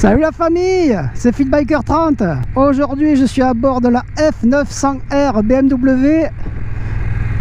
Salut la famille, c'est Fitbiker 30. Aujourd'hui je suis à bord de la F900R BMW.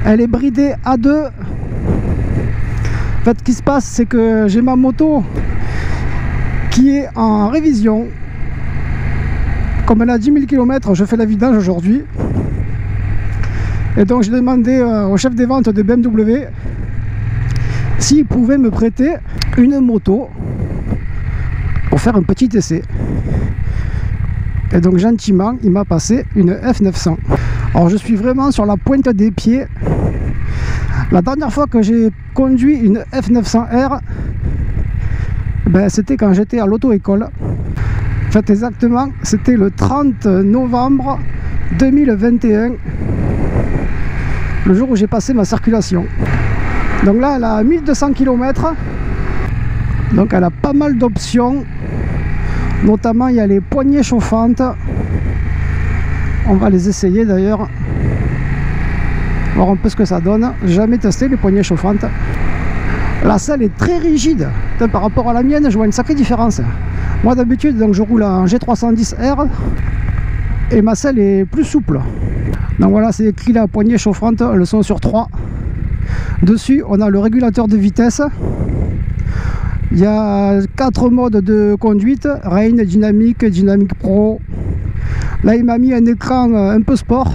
Elle est bridée A2. En fait, ce qui se passe, c'est que j'ai ma moto qui est en révision. Comme elle a 10 000 km, je fais la vidange aujourd'hui. Et donc j'ai demandé au chef des ventes de BMW s'il pouvait me prêter une moto pour faire un petit essai. Et donc gentiment il m'a passé une F900. Alors je suis vraiment sur la pointe des pieds. La dernière fois que j'ai conduit une F900R, c'était quand j'étais à l'auto-école. En fait exactement, c'était le 30 novembre 2021, le jour où j'ai passé ma circulation. Donc là elle a 1200 km. Donc elle a pas mal d'options. Notamment il y a les poignées chauffantes. On va les essayer d'ailleurs. Voir un peu ce que ça donne. J'ai jamais testé les poignées chauffantes. La selle est très rigide. Par rapport à la mienne, je vois une sacrée différence. Moi d'habitude donc je roule en G310R et ma selle est plus souple. Donc voilà, c'est écrit la poignée chauffante, elles sont sur 3. Dessus on a le régulateur de vitesse. Il y a 4 modes de conduite, Rain, Dynamique, Dynamique Pro. Là il m'a mis un écran un peu sport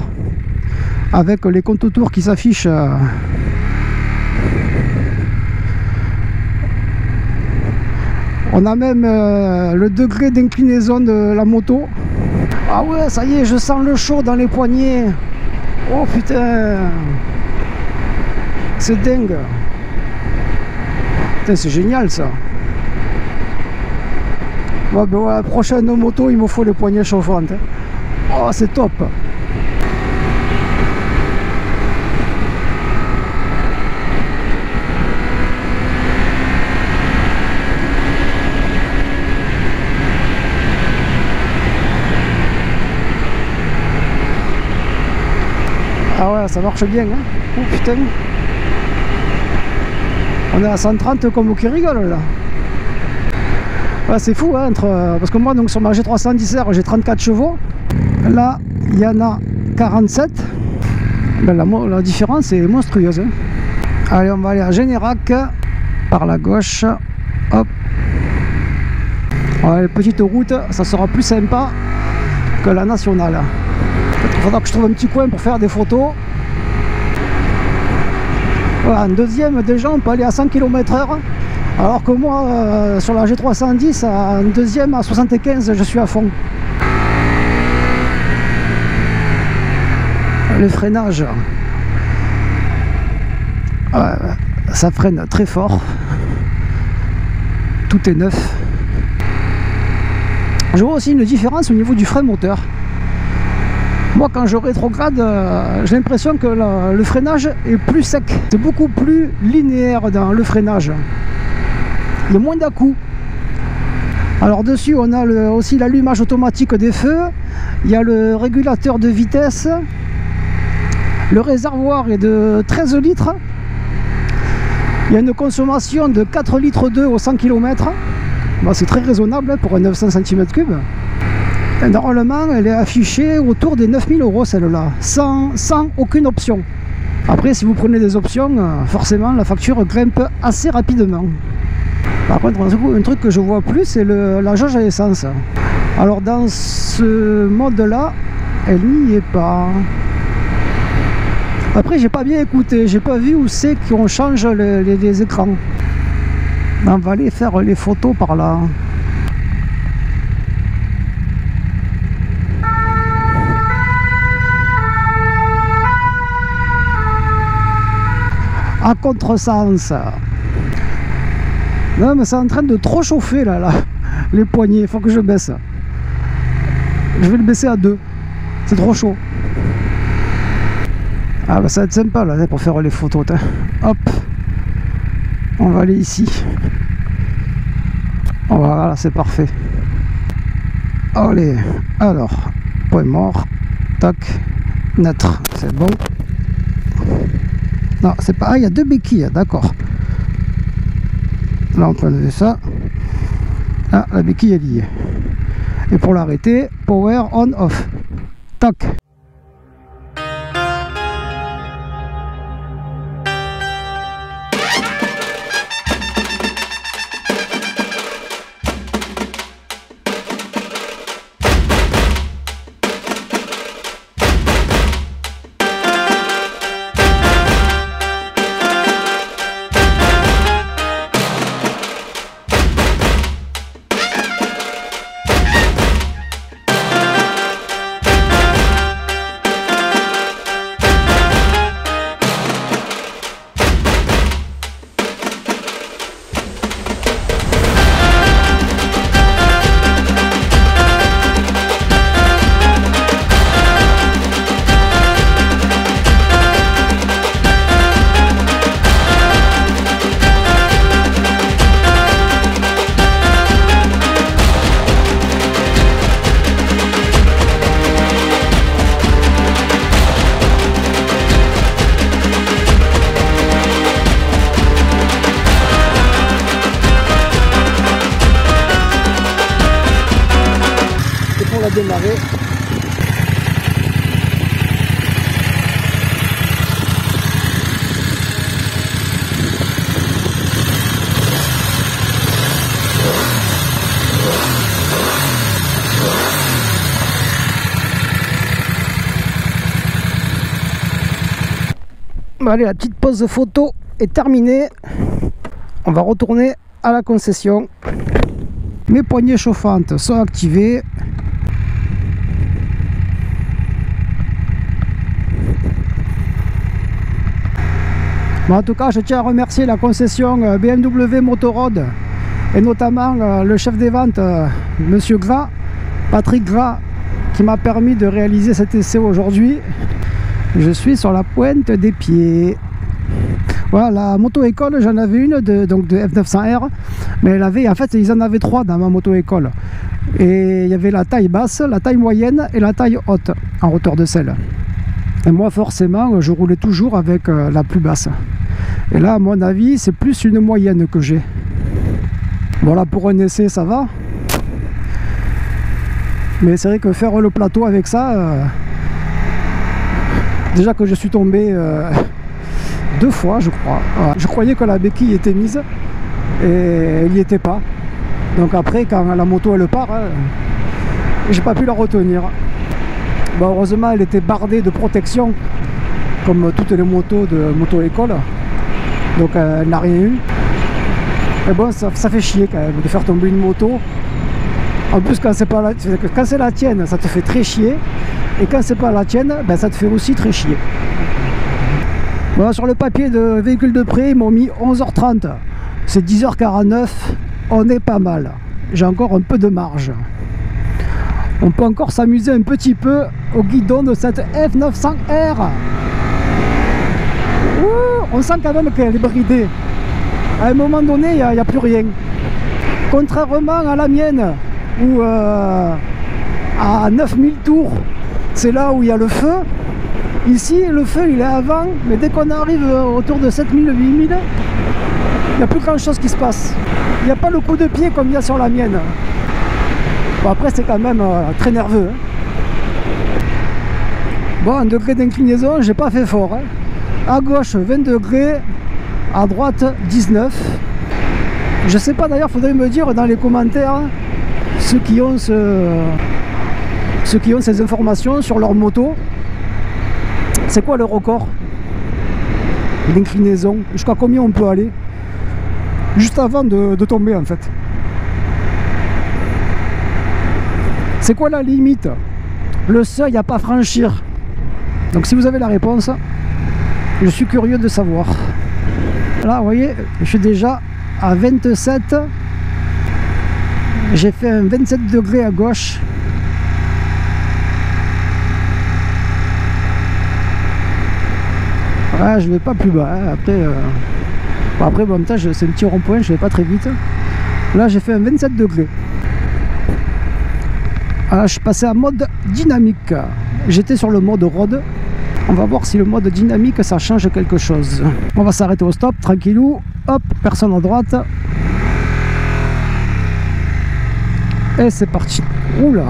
avec les comptes autour qui s'affichent. On a même le degré d'inclinaison de la moto. Ah ouais, ça y est, je sens le chaud dans les poignets. Oh putain, c'est dingue. C'est génial ça. Ouais, la prochaine moto il me faut les poignées chauffantes. Oh c'est top. Ah ouais, ça marche bien hein. Oh putain. On est à 130 comme qui rigole là. Ouais, c'est fou hein, parce que moi donc sur ma G310R j'ai 34 chevaux. Là il y en a 47. La différence est monstrueuse hein. Allez, on va aller à Générac par la gauche. Hop. Ouais, les petites routes, ça sera plus sympa que la nationale. Il faudra que je trouve un petit coin pour faire des photos. Voilà, en deuxième déjà on peut aller à 100 km/h. Alors que moi sur la G310 en deuxième à 75 je suis à fond. Le freinage, ça freine très fort. Tout est neuf. Je vois aussi une différence au niveau du frein moteur. Moi quand je rétrograde, j'ai l'impression que le freinage est plus sec. C'est beaucoup plus linéaire dans le freinage. Il y a moins d'à-coups. Alors dessus on a aussi l'allumage automatique des feux. Il y a le régulateur de vitesse. Le réservoir est de 13 litres. Il y a une consommation de 4 litres d'eau au 100 km. Bon, c'est très raisonnable pour un 900 cm3. Et normalement elle est affichée autour des 9 000 € celle-là, sans aucune option. Après si vous prenez des options, forcément la facture grimpe assez rapidement. Par contre un truc que je vois plus c'est la jauge à essence. Alors dans ce mode là elle n'y est pas. Après j'ai pas bien écouté, j'ai pas vu où c'est qu'on change les écrans. On va aller faire les photos par là. À contresens. Non mais c'est en train de trop chauffer là, les poignets, il faut que je baisse. Je vais le baisser à 2. C'est trop chaud. Ah bah ça va être sympa là pour faire les photos. Hop. On va aller ici. Voilà, c'est parfait. Allez, alors, point mort. Tac. Neutre, c'est bon. Non, c'est pas... Ah, il y a 2 béquilles, d'accord. Là, on peut enlever ça. Ah, la béquille est liée. Et pour l'arrêter, power on off. Tac. Démarrer. Bon, allez, la petite pause photo est terminée. On va retourner à la concession. Mes poignées chauffantes sont activées. Bon, en tout cas, je tiens à remercier la concession BMW Motorrad et notamment le chef des ventes, Monsieur Gras, Patrick Gras, qui m'a permis de réaliser cet essai aujourd'hui. Je suis sur la pointe des pieds. Voilà, la moto-école, j'en avais une de F900R, mais en fait, ils en avaient 3 dans ma moto-école. Et il y avait la taille basse, la taille moyenne et la taille haute en hauteur de selle. Et moi, forcément, je roulais toujours avec la plus basse. Et là, à mon avis, c'est plus une moyenne que j'ai. Voilà, pour un essai, ça va. Mais c'est vrai que faire le plateau avec ça... déjà que je suis tombé 2 fois, je crois. Voilà. Je croyais que la béquille était mise et elle n'y était pas. Donc après, quand la moto elle part, j'ai pas pu la retenir. Bon, heureusement, elle était bardée de protection, comme toutes les motos de moto-école. Donc elle n'a rien eu. Mais bon, ça fait chier quand même de faire tomber une moto. En plus, quand c'est la tienne, ça te fait très chier. Et quand c'est pas la tienne, ben, ça te fait aussi très chier. Bon, sur le papier de véhicule de prêt, ils m'ont mis 11h30. C'est 10h49. On est pas mal. J'ai encore un peu de marge. On peut encore s'amuser un petit peu au guidon de cette F900R. Ouh, on sent quand même qu'elle est bridée. À un moment donné, il n'y a plus rien. Contrairement à la mienne, où à 9000 tours, c'est là où il y a le feu. Ici, le feu, il est avant, mais dès qu'on arrive autour de 7000, 8000, il n'y a plus grand chose qui se passe. Il n'y a pas le coup de pied comme il y a sur la mienne. Bon, après, c'est quand même très nerveux. Hein. Bon, en degré d'inclinaison, j'ai pas fait fort. Hein. À gauche, 20 degrés. À droite, 19. Je sais pas, d'ailleurs, faudrait me dire dans les commentaires ceux qui ont ces informations sur leur moto. C'est quoi le record d'inclinaison? Jusqu'à combien on peut aller? Juste avant de tomber, en fait. C'est quoi la limite? Le seuil à pas franchir. Donc si vous avez la réponse, je suis curieux de savoir. Là, vous voyez, je suis déjà à 27. J'ai fait un 27 degrés à gauche. Ah, je vais pas plus bas. Hein. Après, bon, en même temps, c'est un petit rond-point, je vais pas très vite. Là, j'ai fait un 27 degrés. Ah, je suis passé en mode dynamique. J'étais sur le mode road. On va voir si le mode dynamique, ça change quelque chose. On va s'arrêter au stop, tranquillou. Hop, personne à droite. Et c'est parti. Oula.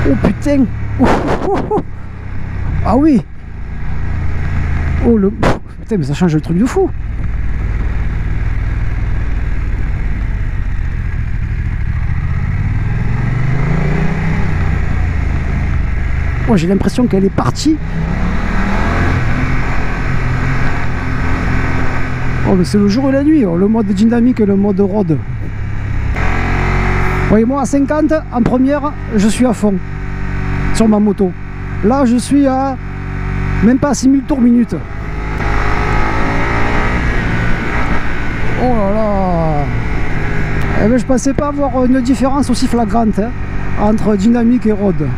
Oh putain. Ah oui. Oh le... Putain, mais ça change le truc de fou. Oh, j'ai l'impression qu'elle est partie. Oh, mais c'est le jour et la nuit, oh, le mode dynamique et le mode road. Oui, moi à 50, en première, je suis à fond sur ma moto. Là, je suis à même pas 6000 tours minute. Oh là là. Eh ben, je pensais pas avoir une différence aussi flagrante hein, entre dynamique et road.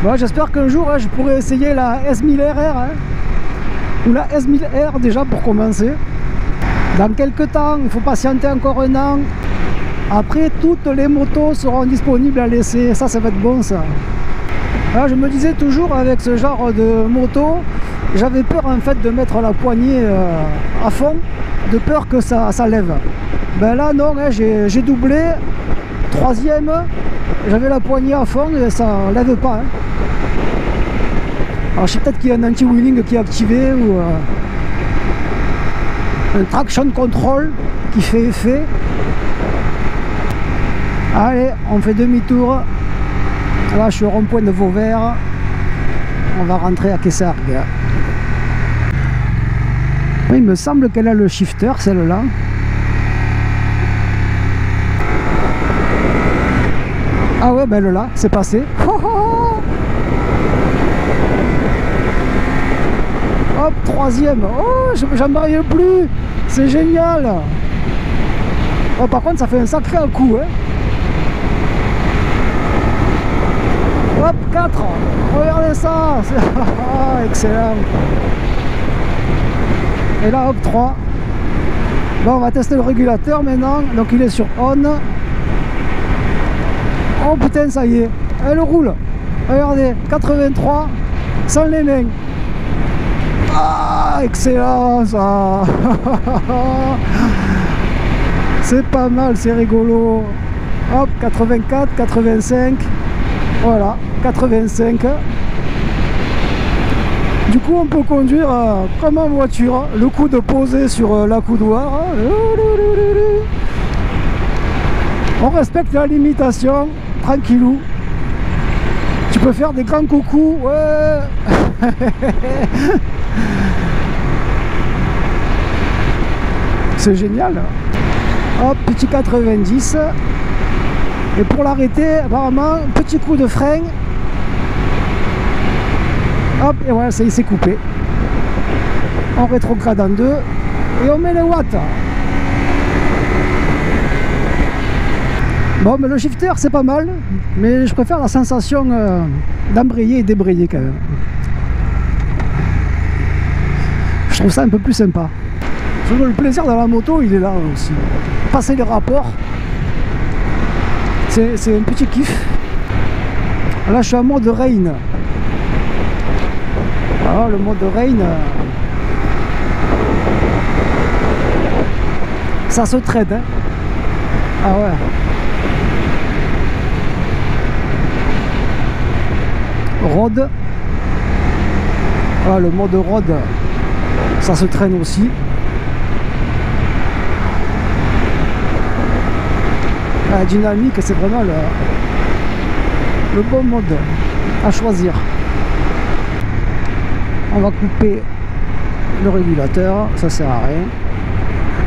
Bon, j'espère qu'un jour hein, je pourrai essayer la S1000RR hein, ou la S1000R déjà pour commencer. Dans quelques temps, il faut patienter encore un an. Après, toutes les motos seront disponibles à l'essai. Ça va être bon ça. Alors, je me disais toujours avec ce genre de moto, j'avais peur en fait de mettre la poignée à fond, de peur que ça lève. Ben là non, hein, j'ai doublé, troisième, j'avais la poignée à fond et ça lève pas. Hein. Alors je sais peut-être qu'il y a un anti-wheeling qui est activé ou un traction control qui fait effet. Allez, on fait demi-tour. Là, je suis au rond-point de Vauvert. On va rentrer à Quessargues. Oui, il me semble qu'elle a le shifter, celle-là. Ah ouais, ben elle là, c'est passé. Hop, troisième. Oh, j'en mariais plus. C'est génial. Oh, par contre, ça fait un sacré coup, hein. Hop, 4. Regardez ça. Excellent. Et là, hop, 3. Bon, on va tester le régulateur maintenant. Donc, il est sur on. Oh putain, ça y est. Elle roule. Regardez, 83. Sans les mains. Ah, excellent ça. C'est pas mal, c'est rigolo. Hop, 84, 85. Voilà, 85. Du coup, on peut conduire comme en voiture. Le coude posé sur la coudoir. On respecte la limitation. Tranquillou. Tu peux faire des grands coucous. Ouais. C'est génial. Hop, petit 90. Et pour l'arrêter, apparemment, petit coup de frein. Hop, et voilà, ça y est, c'est coupé. On rétrograde en deux. Et on met les watts. Bon, mais le shifter, c'est pas mal. Mais je préfère la sensation d'embrayer et débrayer quand même. Je trouve ça un peu plus sympa. Le plaisir de la moto, il est là aussi. Passer les rapports, c'est un petit kiff. Là, je suis en mode rain. Alors, le mode rain, ça se traite. Hein. Ah ouais. Road. Ah, le mode road, ça se traîne aussi. La dynamique, c'est vraiment le bon mode à choisir. On va couper le régulateur, ça sert à rien.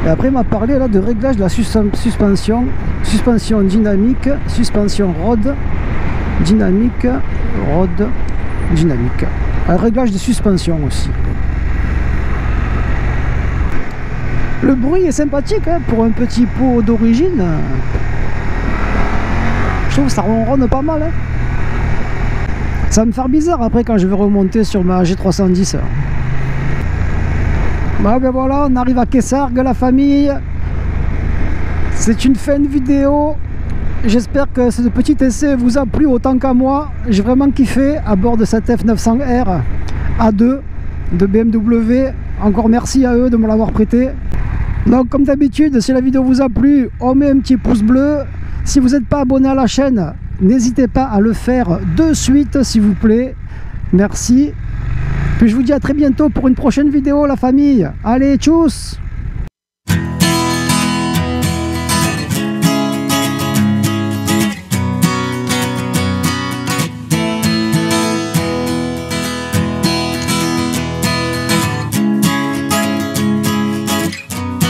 Et après, il m'a parlé là de réglage de la suspension. Suspension dynamique, suspension road, dynamique, road, dynamique. Un réglage de suspension aussi. Le bruit est sympathique hein, pour un petit pot d'origine. Je trouve que ça ronronne pas mal. Hein. Ça va me faire bizarre après quand je vais remonter sur ma G310. Bah ben voilà, on arrive à Quessargues, la famille. C'est une fin de vidéo. J'espère que ce petit essai vous a plu autant qu'à moi. J'ai vraiment kiffé à bord de cette F900R A2. de BMW. Encore merci à eux de me l'avoir prêté. Donc comme d'habitude, si la vidéo vous a plu, on met un petit pouce bleu. Si vous n'êtes pas abonné à la chaîne, n'hésitez pas à le faire de suite s'il vous plaît. Merci. Puis je vous dis à très bientôt pour une prochaine vidéo la famille. Allez, tchuss!